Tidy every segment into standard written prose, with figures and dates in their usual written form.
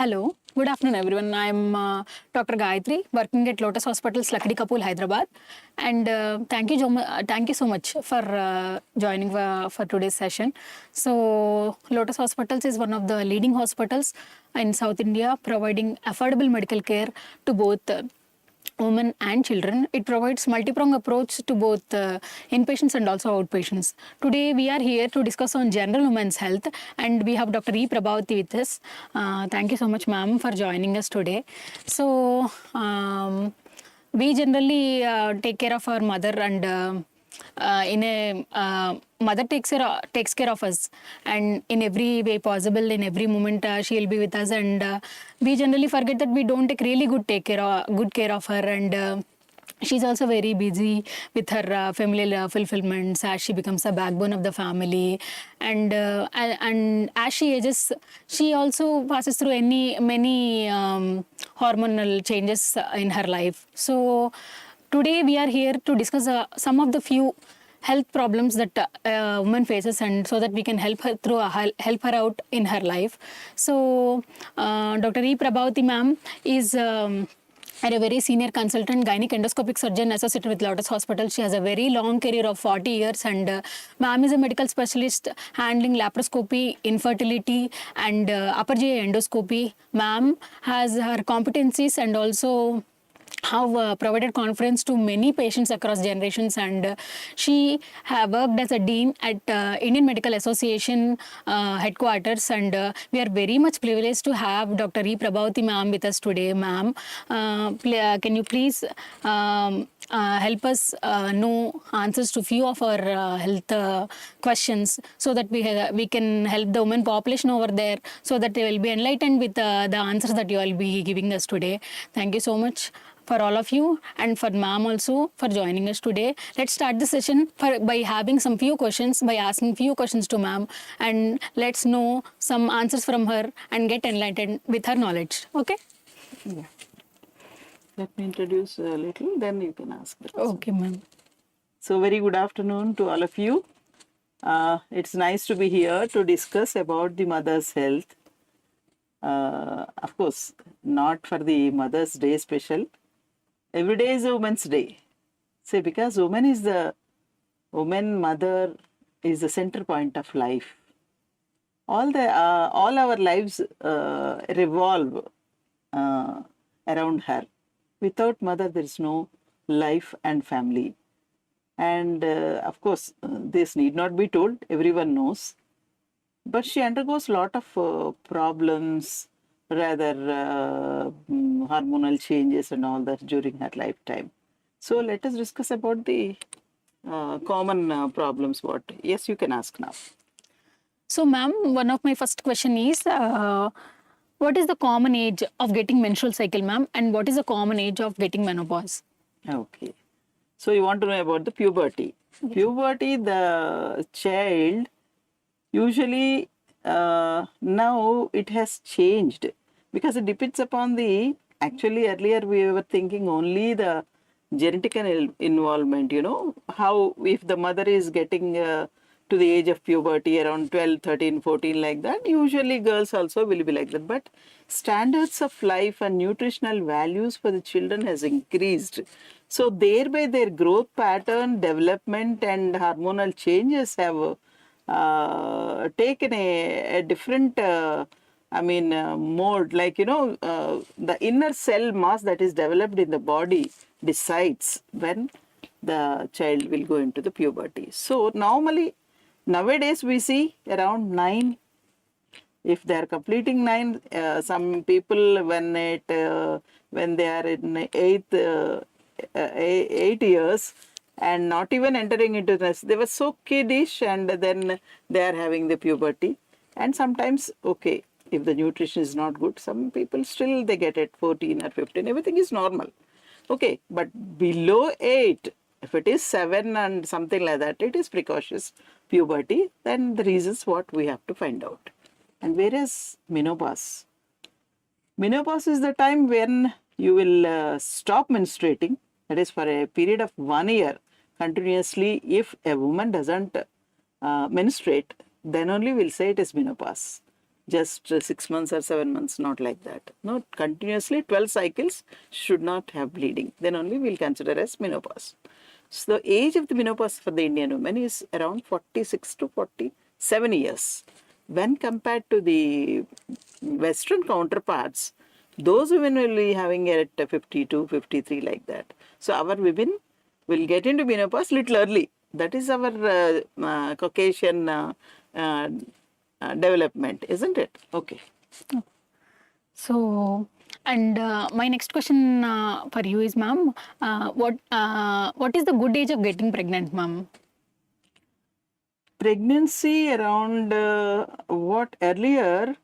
Hello, good afternoon everyone. I'm Dr. Gayatri, working at Lotus Hospitals, Lakdi Kapul, Hyderabad. And thank you so much for joining for today's session. So, Lotus Hospitals is one of the leading hospitals in South India, providing affordable medical care to both women and children. It provides multi-pronged approach to both inpatients and also outpatients. Today we are here to discuss on general women's health, and we have Dr. Prabhavati with us. Thank you so much, ma'am, for joining us today. So we generally take care of our mother, and mother takes care of us, and in every way possible, in every moment she'll be with us, and we generally forget that we don't take really good care of her, and she's also very busy with her familial fulfillments as she becomes a backbone of the family, and as she ages, she also passes through many hormonal changes in her life. So today we are here to discuss some of the few health problems that a woman faces, and so that we can help her out in her life. So Dr. Prabhavati ma'am is a very senior consultant, gynec endoscopic surgeon associated with Lotus Hospital. She has a very long career of 40 years, and ma'am is a medical specialist handling laparoscopy, infertility, and upper GI endoscopy. Ma'am has her competencies and also have provided conference to many patients across generations, and she have worked as a dean at Indian Medical Association headquarters, and we are very much privileged to have Dr. Prabhavati ma'am with us today. Ma'am, can you please help us know answers to few of our health questions, so that we can help the women population over there, so that they will be enlightened with the answers that you will be giving us today. Thank you so much for all of you, and for ma'am also for joining us today. Let's start the session by having some few questions, by asking few questions to ma'am, and let's know some answers from her and get enlightened with her knowledge. Okay? Yeah. Let me introduce a little, then you can ask the question. Okay, ma'am. So, very good afternoon to all of you. It's nice to be here to discuss about the mother's health. Of course, not for the Mother's Day special. Every day is a Women's Day. Say, because mother is the center point of life. All our lives revolve around her. Without mother, there is no life and family. And of course, this need not be told, everyone knows. But she undergoes a lot of problems, rather hormonal changes and all that during her lifetime. So let us discuss about the common problems. Yes, you can ask now. So, ma'am, one of my first question is, what is the common age of getting menstrual cycle, ma'am, and what is the common age of getting menopause? Okay. So you want to know about the puberty. Yes. Puberty, the child, usually now it has changed, because it depends upon actually earlier we were thinking only the genetic involvement, how if the mother is getting to the age of puberty around 12, 13, 14 like that, usually girls also will be like that. But standards of life and nutritional values for the children has increased. So thereby their growth pattern, development and hormonal changes have taken a different mode, like the inner cell mass that is developed in the body decides when the child will go into the puberty. So normally nowadays we see around 9. If they are completing 9, some people when they are in 8 years and not even entering into this, they were so kiddish, and then they are having the puberty. And sometimes, okay, if the nutrition is not good, some people still they get it 14 or 15, everything is normal. Okay, but below 8, if it is 7 and something like that, it is precocious puberty. Then the reasons what we have to find out. And where is menopause? Menopause is the time when you will stop menstruating. That is for a period of 1 year continuously. If a woman doesn't menstruate, then only we'll say it is menopause. just 6 months or 7 months, not like that. Not continuously 12 cycles should not have bleeding. Then only we'll consider as menopause. So the age of the menopause for the Indian woman is around 46 to 47 years. When compared to the Western counterparts, those women will be having it at 52, 53 like that. So our women will get into menopause little early. That is our Caucasian development, isn't it? Okay. So, and my next question for you is, ma'am, what is the good age of getting pregnant, ma'am? Pregnancy around what earlier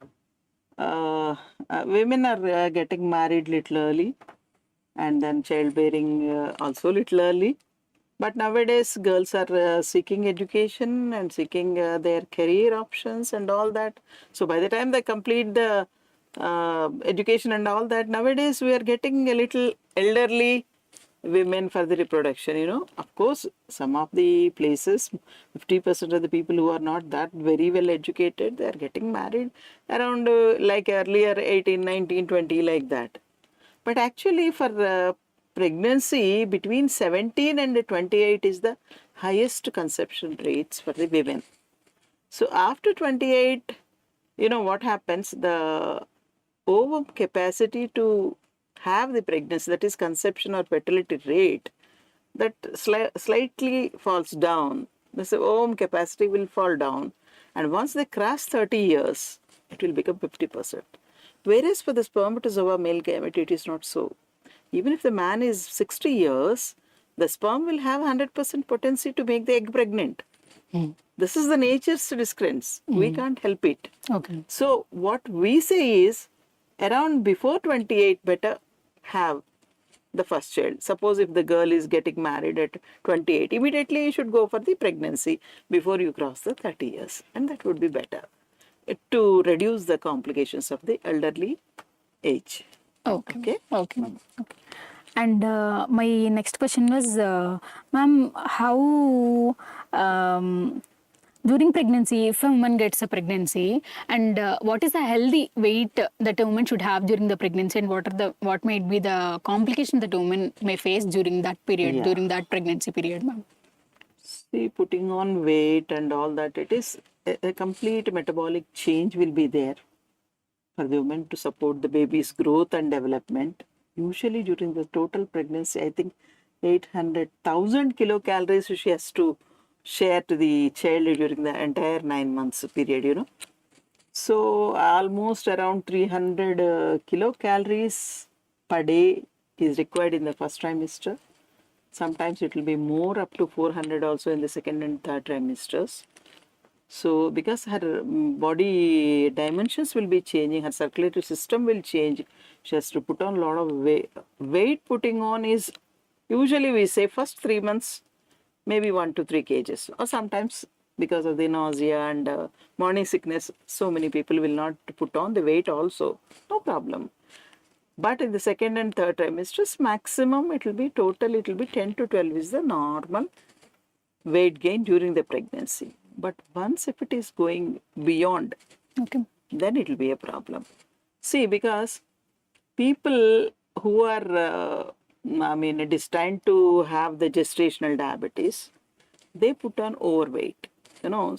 women are getting married little early and then childbearing also little early. But nowadays girls are seeking education and seeking their career options and all that. So by the time they complete the education and all that, nowadays we are getting a little elderly women for the reproduction, you know. Of course, some of the places, 50% of the people who are not that very well educated, they are getting married around like earlier 18, 19, 20 like that. But actually for pregnancy between 17 and 28 is the highest conception rates for the women. So after 28, you know what happens, the ovum capacity to have the pregnancy, that is conception or fertility rate, that slightly falls down. This ovum capacity will fall down, and once they cross 30 years, it will become 50%. Whereas for the spermatozoa male gamete, it is not so. Even if the man is 60 years, the sperm will have 100% potency to make the egg pregnant. This is the nature's discrepancy. We can't help it. Okay. So what we say is, around before 28, better have the first child. Suppose if the girl is getting married at 28, immediately you should go for the pregnancy before you cross the 30 years. And that would be better to reduce the complications of the elderly age. Okay. Okay? Okay, ma'am. Okay. And my next question was, ma'am, how during pregnancy, if a woman gets a pregnancy, and what is the healthy weight that a woman should have during the pregnancy, and what might be the complications that a woman may face during that period, Yeah. during that pregnancy period, ma'am? See, putting on weight and all that, it is a complete metabolic change will be there for the woman to support the baby's growth and development. Usually during the total pregnancy, I think 800,000 kilocalories she has to share to the child during the entire 9 months period, you know. So almost around 300 kilocalories per day is required in the first trimester. Sometimes it will be more, up to 400 also in the second and third trimesters. So because her body dimensions will be changing, her circulatory system will change, she has to put on a lot of weight. Weight putting on is usually we say first 3 months, maybe 1 to 3 kgs, or sometimes because of the nausea and morning sickness, so many people will not put on the weight also, no problem. But in the second and third trimesters, maximum it will be total, it will be 10 to 12 is the normal weight gain during the pregnancy. But once if it is going beyond, Okay. then it will be a problem. See, because people who are, destined to have the gestational diabetes, they put on overweight. You know,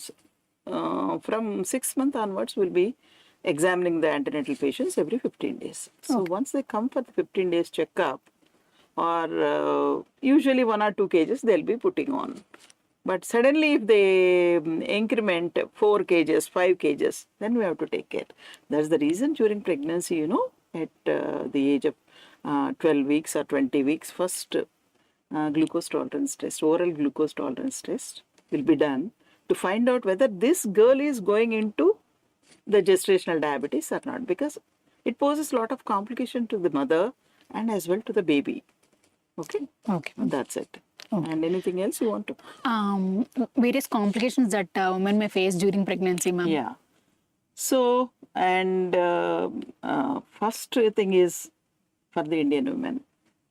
from 6 months onwards, we'll be examining the antenatal patients every 15 days. So once they come for the 15 days checkup, or usually 1 or 2 kgs, they'll be putting on. But suddenly if they increment 4 kgs, 5 kgs, then we have to take care. That's the reason during pregnancy, you know, at the age of 12 weeks or 20 weeks, first glucose tolerance test, oral glucose tolerance test will be done to find out whether this girl is going into the gestational diabetes or not, because it poses a lot of complication to the mother and as well to the baby. Okay? Okay. That's it. And anything else you want to? Various complications that women may face during pregnancy, ma'am. Yeah. So, and first thing is for the Indian women,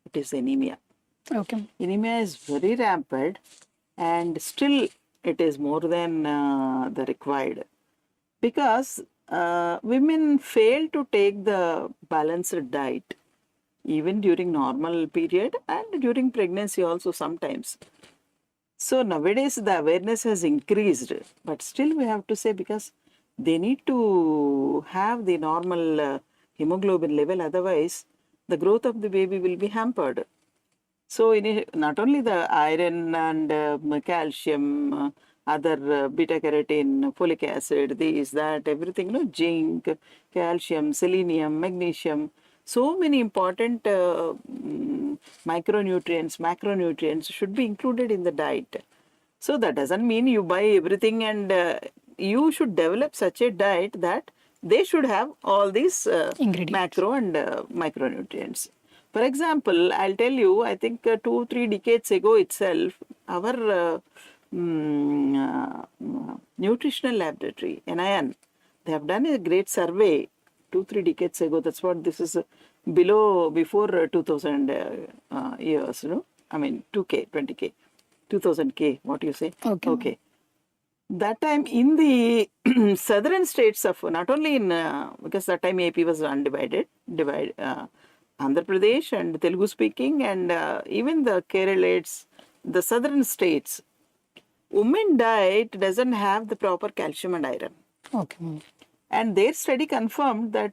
it is anemia. Okay. Anemia is very rampant and still it is more than the required. Because women fail to take the balanced diet even during normal period and during pregnancy also sometimes. So nowadays the awareness has increased, but still we have to say, because they need to have the normal hemoglobin level, otherwise the growth of the baby will be hampered. So not only the iron and calcium, other beta carotene, folic acid, this, that, everything, zinc, calcium, selenium, magnesium, so many important micronutrients, macronutrients should be included in the diet. So that doesn't mean you buy everything, and you should develop such a diet that they should have all these Ingredients. macro and micronutrients. For example, I'll tell you, I think 2-3 decades ago itself, our nutritional laboratory, NIN, they have done a great survey 2-3 decades ago. That's what this is before 2000 years, I mean 2K, 20K, 2000K, what do you say? Okay. Okay. That time in the southern states of, not only in, because that time AP was undivided, Andhra Pradesh and Telugu speaking, and even the Keralates, the southern states, women diet doesn't have the proper calcium and iron. Okay, ma'am. And their study confirmed that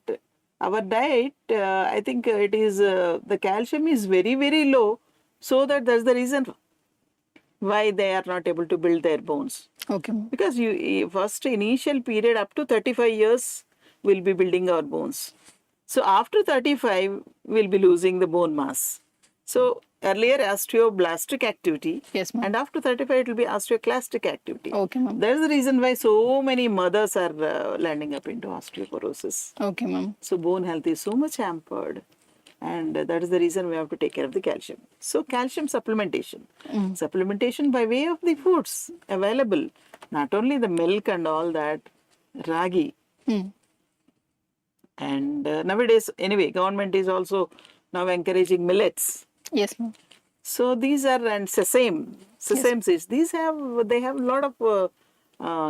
our diet, I think it is, the calcium is very, very low, so that's the reason why they are not able to build their bones. Okay, ma'am. Because first initial period up to 35 years will be building our bones. So after 35 we'll be losing the bone mass. So earlier osteoblastic activity, Yes, ma'am. and after 35 it will be osteoclastic activity. Okay, ma'am. That's the reason why so many mothers are landing up into osteoporosis. Okay, ma'am. So bone health is so much hampered, and that is the reason we have to take care of the calcium. So calcium supplementation. Supplementation by way of the foods available, not only the milk and all that, ragi. Mm. And nowadays, anyway, government is also now encouraging millets. Yes, ma'am. So these are, and sesame seeds. They have a lot of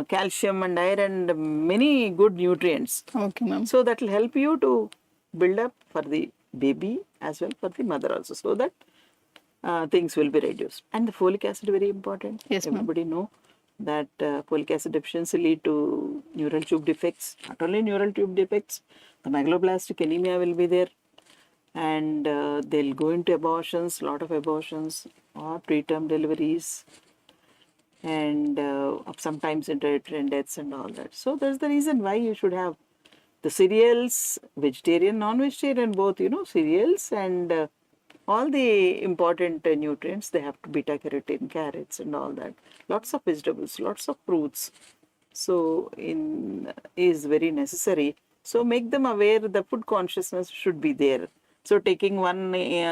calcium and iron and many good nutrients. Okay, ma'am. So that will help you to build up for the baby as well for the mother also, so that things will be reduced. And the folic acid, very important. Yes, ma'am. Everybody know that folic acid deficiency lead to neural tube defects. Not only neural tube defects, the megaloblastic anemia will be there, and they'll go into abortions, lot of abortions or preterm deliveries, and sometimes intrauterine deaths and all that. So that's the reason why you should have the cereals, vegetarian, non-vegetarian, both, cereals, and all the important nutrients. They have to beta carotene, carrots and all that. Lots of vegetables, lots of fruits. So is very necessary. So make them aware, the food consciousness should be there. So taking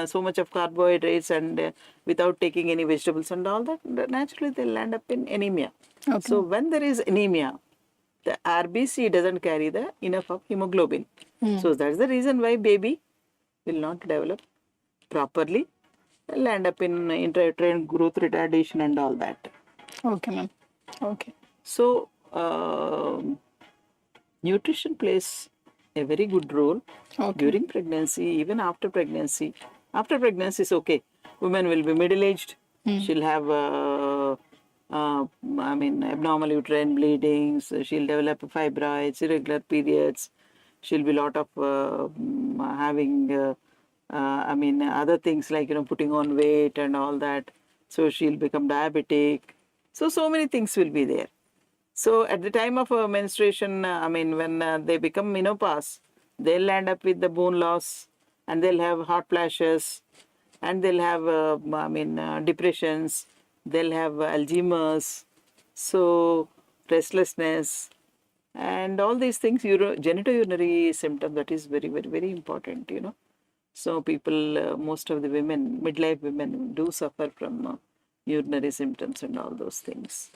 so much of carbohydrates and without taking any vegetables and all that, naturally they'll end up in anemia. Okay. So when there is anemia, the RBC doesn't carry the enough of hemoglobin. So that's the reason why baby will not develop properly. Will end up in intrauterine growth retardation and all that. Okay, ma'am. Okay. So nutrition plays a very good role during pregnancy, even after pregnancy. After pregnancy is okay. Women will be middle-aged. She'll have abnormal uterine bleedings. She'll develop fibroids, irregular periods. She'll be lot of having other things like putting on weight and all that. So she'll become diabetic. So many things will be there. So at the time of menstruation, when they become menopause, they'll end up with the bone loss, and they'll have hot flashes, and they'll have depressions, they'll have Alzheimer's, so restlessness, and all these things, genitourinary symptom, that is very, very, very important, So people, most of the women, midlife women, do suffer from urinary symptoms and all those things.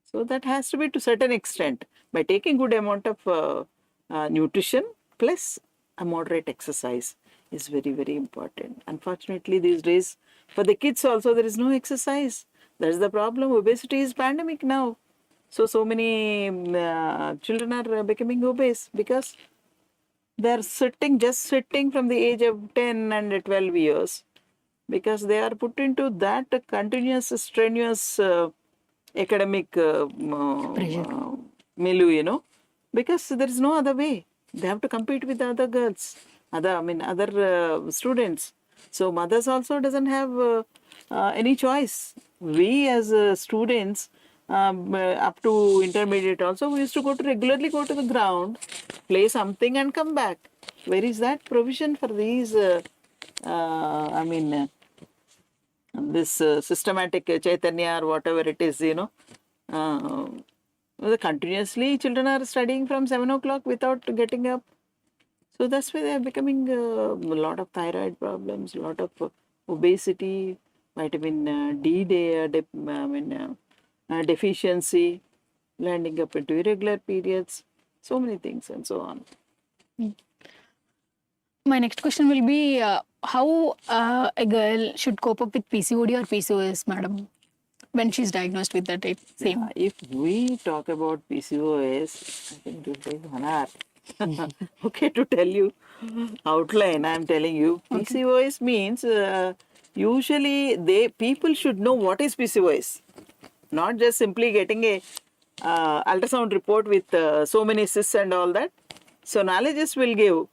So that has to be to certain extent. By taking good amount of nutrition plus a moderate exercise is very, very important. Unfortunately, these days, for the kids also, there is no exercise. That's the problem. Obesity is pandemic now. So many children are becoming obese because they're just sitting from the age of 10 and 12 years, because they are put into that continuous, strenuous academic Pressure. milieu, because there is no other way. They have to compete with the other girls, other students. So mothers also doesn't have any choice. We as students, up to intermediate also, we used to regularly go to the ground, play something and come back. Where is that provision for these? This systematic Chaitanya or whatever it is, uh, continuously children are studying from 7 o'clock without getting up. So that's why they are becoming a lot of thyroid problems, a lot of obesity, vitamin deficiency, landing up into irregular periods, so many things and so on. My next question will be how a girl should cope up with PCOD or PCOS, madam, when she's diagnosed with that same. If we talk about PCOS, I think it will take 1 hour. Okay, to tell you outline, I'm telling you. PCOS means usually people should know what is PCOS, not just simply getting a ultrasound report with so many cysts and all that. Sonologist will give.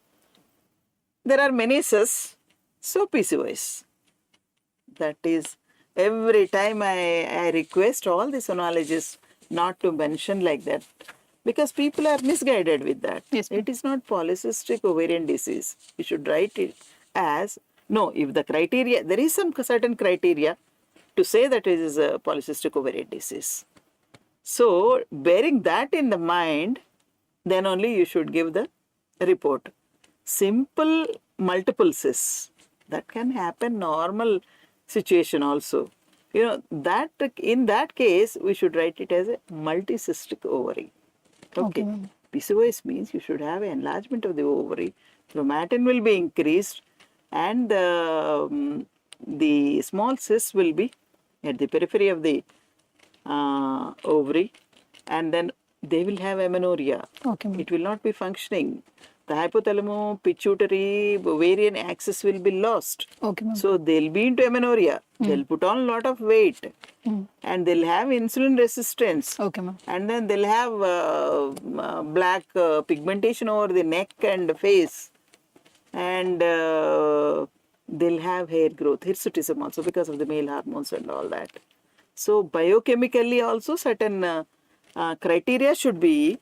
There are many cysts, so PCOS. That is, every time I request all the sonologists not to mention like that, because people are misguided with that. Yes, It is not polycystic ovarian disease. You should write it as, no, if the criteria, there is some certain criteria to say that it is a polycystic ovarian disease. So, bearing that in the mind, then only you should give the report. Simple multiple cysts, that can happen normal situation also. That in that case, we should write it as a multicystic ovary. Okay. PCOS means you should have enlargement of the ovary, chromatin will be increased, and the small cysts will be at the periphery of the ovary, and then they will have amenorrhea. Okay. It will not be functioning. The hypothalamo pituitary ovarian axis will be lost. Okay, ma'am. So they'll be into amenorrhea. They'll put on a lot of weight, and they'll have insulin resistance. Okay, ma'am. And then they'll have black pigmentation over the neck and face, and they'll have hair growth, hirsutism also, because of the male hormones and all that. So biochemically also certain criteria should be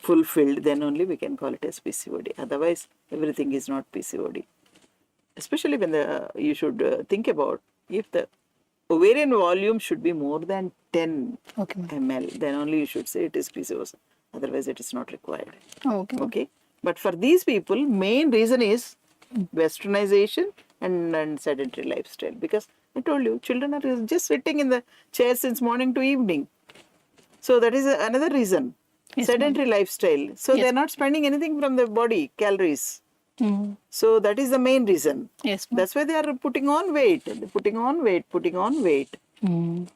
fulfilled, then only we can call it as PCOD. Otherwise, everything is not PCOD. Especially when you should think about, if the ovarian volume should be more than 10 ml, then only you should say it is PCOS. Otherwise, it is not required. Okay. But for these people, main reason is westernization and sedentary lifestyle. Because I told you, children are just sitting in the chair since morning to evening. So that is another reason. Yes, sedentary lifestyle. So they're not spending anything from their body, calories. So that is the main reason. Yes, that's why they are putting on weight, putting on weight, and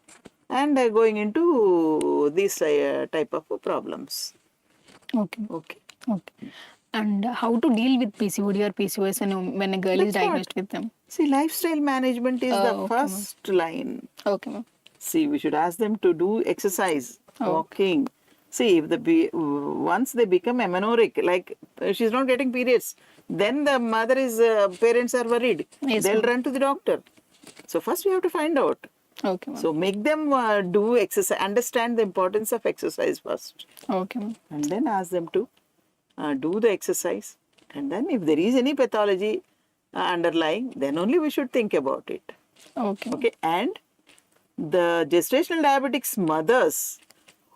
going into these type of problems. Okay. And how to deal with PCOD or PCOS when a girl is diagnosed with them? See, lifestyle management is the first line. Okay, ma'am. See, we should ask them to do exercise, walking. See, if once they become amenorrheic, like she's not getting periods, then the parents are worried. Yes, they'll run to the doctor. So first we have to find out. Okay, ma'am. So make them do exercise, understand the importance of exercise first. Okay, ma'am. And then ask them to do the exercise. And then if there is any pathology underlying, then only we should think about it. Okay. And the gestational diabetics mothers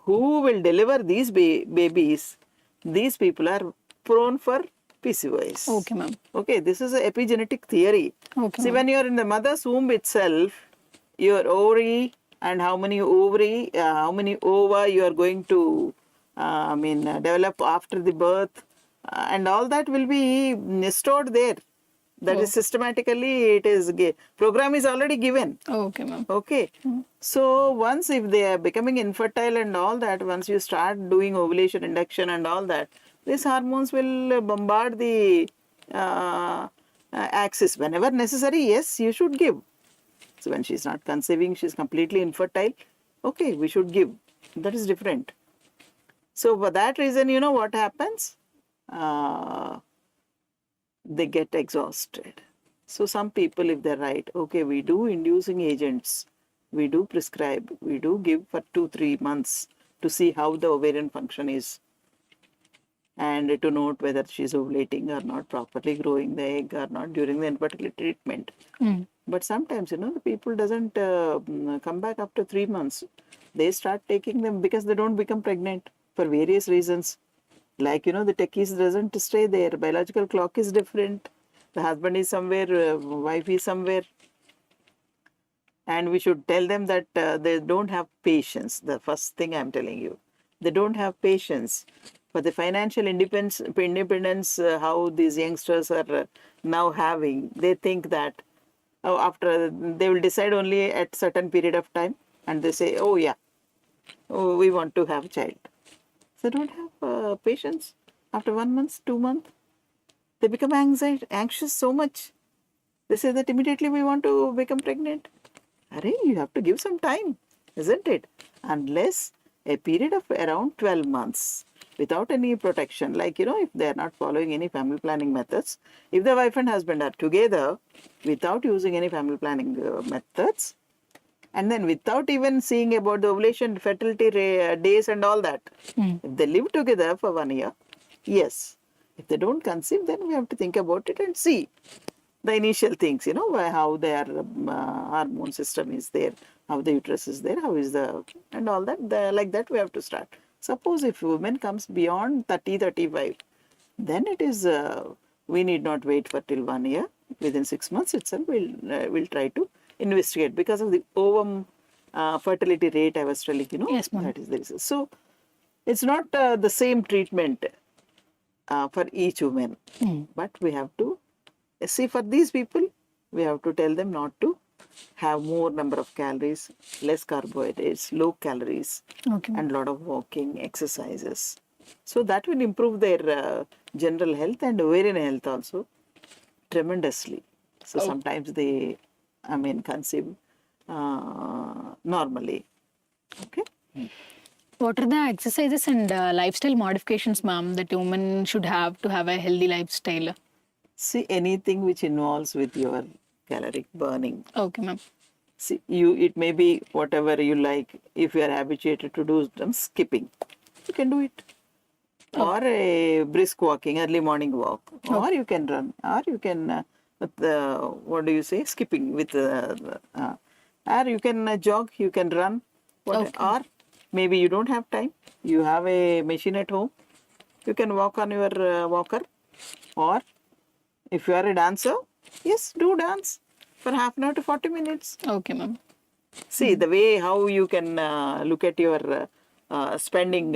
who will deliver these babies, these people are prone for PCOS. Okay, ma'am. Okay, this is an epigenetic theory. Okay. See, when you are in the mother's womb itself, your ovary and how many ova you are going to develop after the birth, and all that will be stored there. That is systematically, it is, program is already given. Okay, ma'am. Okay. So once if they are becoming infertile and all that, once you start doing ovulation induction and all that, these hormones will bombard the axis. Whenever necessary, yes, you should give. So when she's not conceiving, she's completely infertile, okay, we should give. That is different. So for that reason, you know what happens? They get exhausted. So some people, if they're right, okay, we do inducing agents, we do prescribe, we do give for 2-3 months to see how the ovarian function is, and to note whether she's ovulating or not, properly growing the egg or not during the infertility treatment. But sometimes, you know, the people doesn't come back after 3 months. They start taking them because they don't become pregnant for various reasons. Like, you know, the techies doesn't stay there. Biological clock is different. The husband is somewhere, wife is somewhere. And we should tell them that they don't have patience. The first thing I'm telling you, they don't have patience. For the financial independence, how these youngsters are now having, they think that after they will decide only at certain period of time, and they say, oh yeah, oh, we want to have a child. So they don't have patience. After 1 month, 2 months, they become anxious so much. They say that immediately we want to become pregnant. Arey, you have to give some time, isn't it? Unless a period of around 12 months without any protection, like, you know, if they are not following any family planning methods, if the wife and husband are together without using any family planning methods, and then without even seeing about the ovulation, fertility days and all that, if they live together for 1 year, yes. If they don't conceive, then we have to think about it and see the initial things, you know, how their hormone system is there, how the uterus is there, how is the, and all that. Like that we have to start. Suppose if woman comes beyond 30, 35, then it is, we need not wait for till 1 year. Within 6 months itself, we'll try to investigate because of the ovum fertility rate I was telling, you know. Yes, ma'am. That is the reason. So it's not the same treatment for each woman, but we have to see for these people, we have to tell them not to have more number of calories, less carbohydrates, low calories, Okay. and lot of walking, exercises. So that will improve their general health and ovarian health also tremendously. So sometimes they, I mean, conceive normally. Okay. What are the exercises and lifestyle modifications, ma'am, that women should have to have a healthy lifestyle? See, anything which involves with your caloric burning. Okay, ma'am. See, it may be whatever you like. If you are habituated to do some skipping, you can do it. Or a brisk walking, early morning walk. Or you can run. Or you can, what do you say, skipping with, or you can jog, you can run. Or maybe you don't have time. You have a machine at home. You can walk on your walker. Or if you are a dancer, yes, do dance for half an hour to 40 minutes. Okay, ma'am. See, the way how you can look at your spending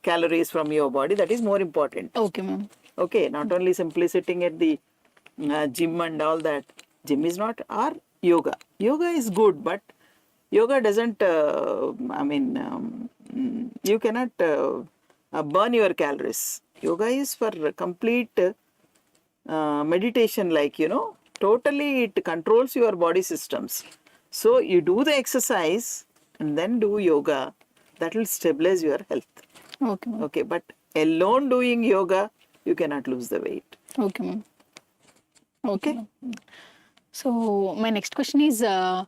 calories from your body, that is more important. Okay, ma'am. Okay, not only simply sitting at the gym and all that. Gym is not, or yoga. Yoga is good, but yoga doesn't, you cannot burn your calories. Yoga is for complete meditation, like, you know, totally it controls your body systems. So you do the exercise and then do yoga, that will stabilize your health. Okay, ma'am. Okay, but alone doing yoga, you cannot lose the weight. Okay, ma'am. Okay. So my next question is, who all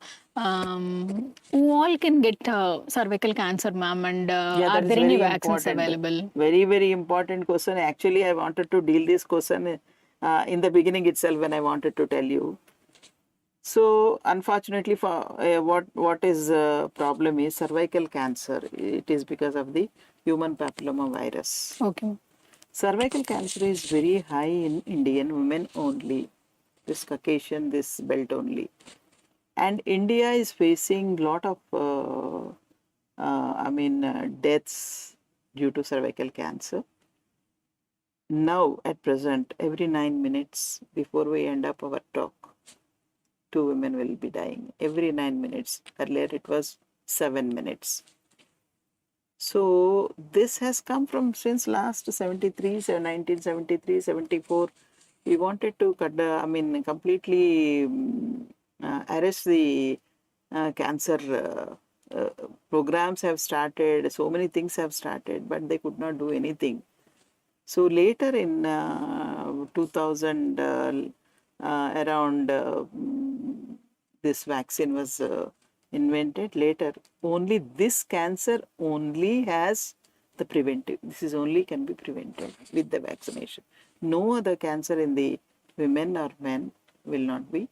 can get cervical cancer, ma'am, and are there any vaccines available? Very, very important question. Actually, I wanted to deal this question in the beginning itself when I wanted to tell you. So unfortunately, for what is problem is cervical cancer. It is because of the human papilloma virus. Okay. Cervical cancer is very high in Indian women only. This Caucasian, this belt only. And India is facing lot of, deaths due to cervical cancer. Now, at present, every 9 minutes before we end up our talk, 2 women will be dying every 9 minutes. Earlier it was 7 minutes. So this has come from since last 73, 1973, 74. We wanted to cut the, I mean, completely arrest the cancer programs have started, so many things have started, but they could not do anything. So later in 2000, around this vaccine was invented later. Only this cancer only has the preventive. This is only can be prevented with the vaccination. No other cancer in the women or men will not be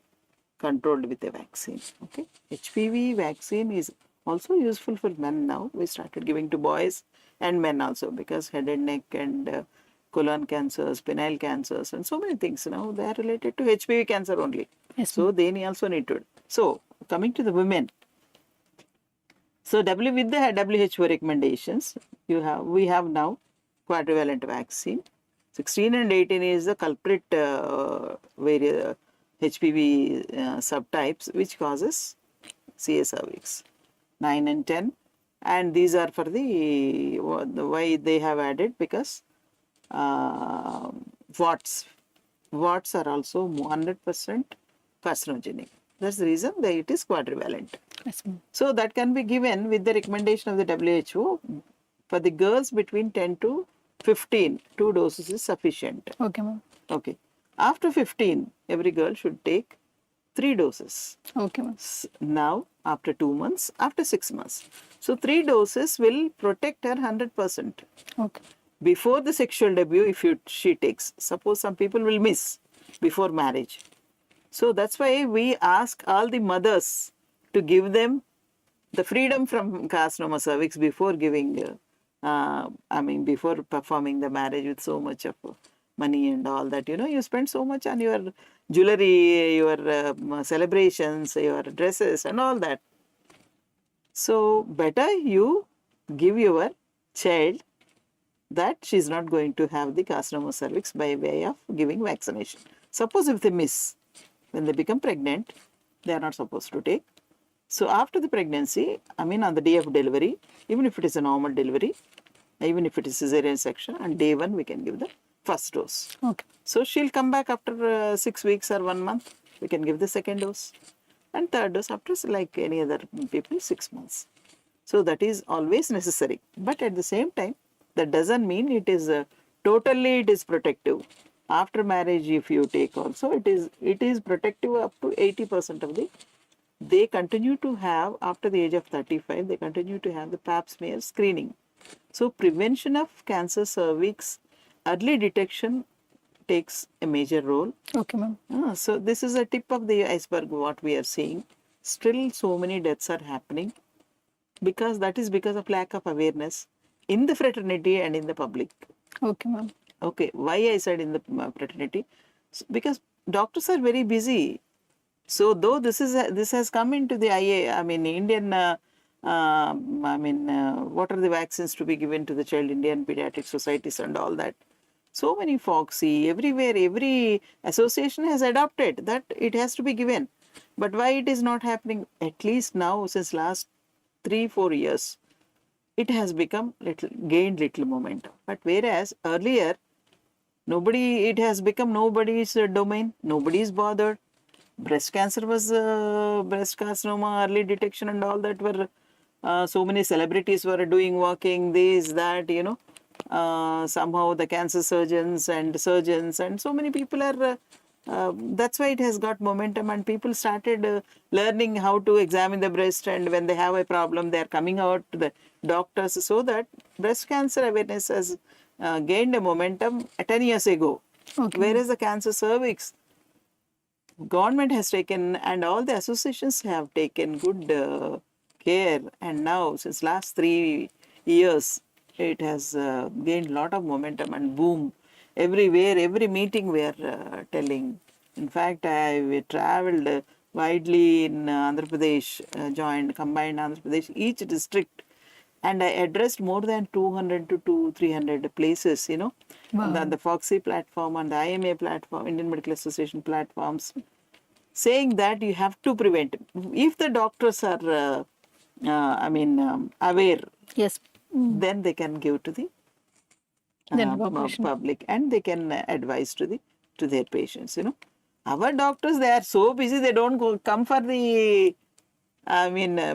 controlled with a vaccine. Okay, HPV vaccine is also useful for men now. We started giving to boys and men also, because head and neck and colon cancers, penile cancers, and so many things now they are related to HPV cancer only. Yes, So they also need to. So coming to the women. So with the WHO recommendations, we have now quadrivalent vaccine. 16 and 18 is the culprit HPV subtypes which causes CA cervix. 9 and 10, and these are for the why they have added, because uh, warts are also 100% carcinogenic. That's the reason that it is quadrivalent. yes, ma'am. So that can be given with the recommendation of the WHO for the girls between 10 to 15. 2 doses is sufficient. Okay, ma'am. Okay. After 15, every girl should take 3 doses. Okay, ma'am. Now, after 2 months, after 6 months. So 3 doses will protect her 100%. Okay. Before the sexual debut, if she takes, suppose some people will miss before marriage. So that's why we ask all the mothers to give them the freedom from carcinoma cervix before giving, before performing the marriage with so much of money and all that. You know, you spend so much on your jewelry, your celebrations, your dresses and all that. So better you give your child that she's not going to have the carcinoma cervix by way of giving vaccination. Suppose if they miss, when they become pregnant, they are not supposed to take. So after the pregnancy, I mean on the day of delivery, even if it is a normal delivery, even if it is cesarean section, on day 1 we can give the first dose. Okay. So she'll come back after 6 weeks or 1 month, we can give the second dose. And third dose after, like any other people, 6 months. So that is always necessary. But at the same time, that doesn't mean it is totally it is protective. After marriage, if you take also, it is protective up to 80% of the. They continue to have, after the age of 35, they continue to have the pap smear screening. So prevention of cancer cervix, early detection takes a major role. Okay, ma'am. So this is a tip of the iceberg what we are seeing. Still so many deaths are happening, because that is because of lack of awareness in the fraternity and in the public. Okay, ma'am. Okay, why I said in the fraternity? Because doctors are very busy. So though this has come into the IA, I mean Indian, what are the vaccines to be given to the child, Indian pediatric societies and all that. So many FOXY, everywhere, every association has adopted that it has to be given. But why it is not happening? At least now, since last 3-4 years, it has become gained little momentum. But whereas earlier, it has become nobody's domain, nobody is bothered. Breast cancer was breast carcinoma, early detection and all that were, so many celebrities were doing walking, this, that, somehow the cancer surgeons and so many people are, that's why it has got momentum, and people started learning how to examine the breast, and when they have a problem, they are coming out to the doctors, so that breast cancer awareness has gained a momentum 10 years ago. Okay. Whereas the cancer cervix, government has taken, and all the associations have taken good care, and now since last 3 years it has gained lot of momentum and boom everywhere. Every meeting we are telling. In fact, I traveled widely in Andhra Pradesh, joined combined Andhra Pradesh, each district, And I addressed more than 200 to 300 places, you know, Wow. on the Foxy platform, on the IMA platform, Indian Medical Association platforms, saying that you have to prevent. If the doctors are, aware, Yes. then they can give to the Then population. public, and they can advise to their patients. You know, our doctors, they are so busy, they don't come for the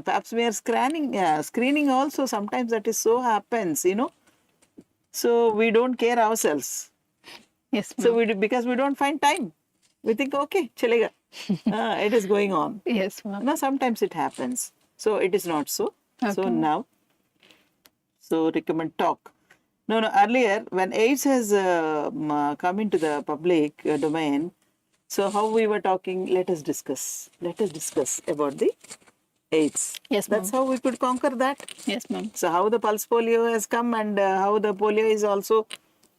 pap smear screening also. Sometimes that is so happens, you know. So we don't care ourselves. Yes, So ma'am. because we don't find time, we think, okay, chalega, it is going on. Yes, ma'am. Now sometimes it happens. So it is not so. So Okay. now, so recommend talk. No, no. Earlier, when AIDS has come into the public domain, so how we were talking, let us discuss. Let us discuss about the AIDS. Yes, That's ma'am. how we could conquer that. Yes, ma'am. So how the pulse polio has come, and how the polio is also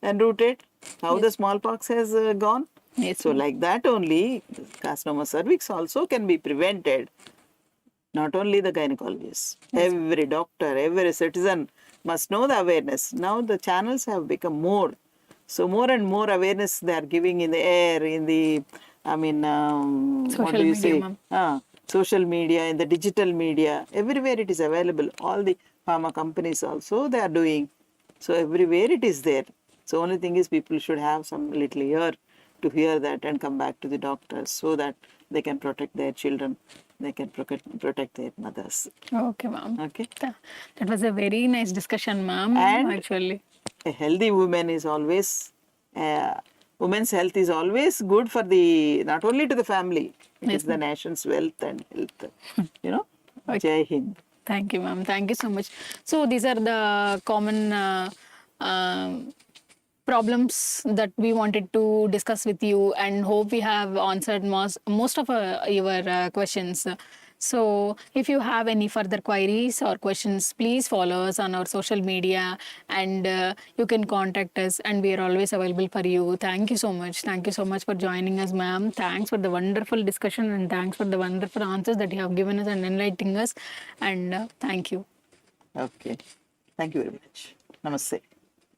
enrooted, how the Yes. smallpox has gone. Yes, So ma'am. like that only, carcinoma cervix also can be prevented. Not only the gynecologist, Yes. every doctor, every citizen must know the awareness. Now the channels have become more. So more and more awareness they are giving in the air, in the, what do Social you media, say? ma'am. Social media, in the digital media, everywhere it is available. All the pharma companies also, they are doing. So everywhere it is there. So only thing is people should have some little ear to hear that and come back to the doctors so that they can protect their children, they can protect their mothers. Okay, ma'am. Okay. That was a very nice discussion, ma'am, And actually. a healthy woman is always, women's health is always good for the, not only to the family, it Yes, is the ma'am. nation's wealth and health. You know, Okay. Jai Hind. Thank you, ma'am. Thank you so much. So these are the common problems that we wanted to discuss with you, and hope we have answered most of your questions. So if you have any further queries or questions, please follow us on our social media, and you can contact us, and we are always available for you. Thank you so much. Thank you so much for joining us, ma'am. Thanks for the wonderful discussion, and thanks for the wonderful answers that you have given us and enlightening us. And thank you. Okay. Thank you very much. Namaste.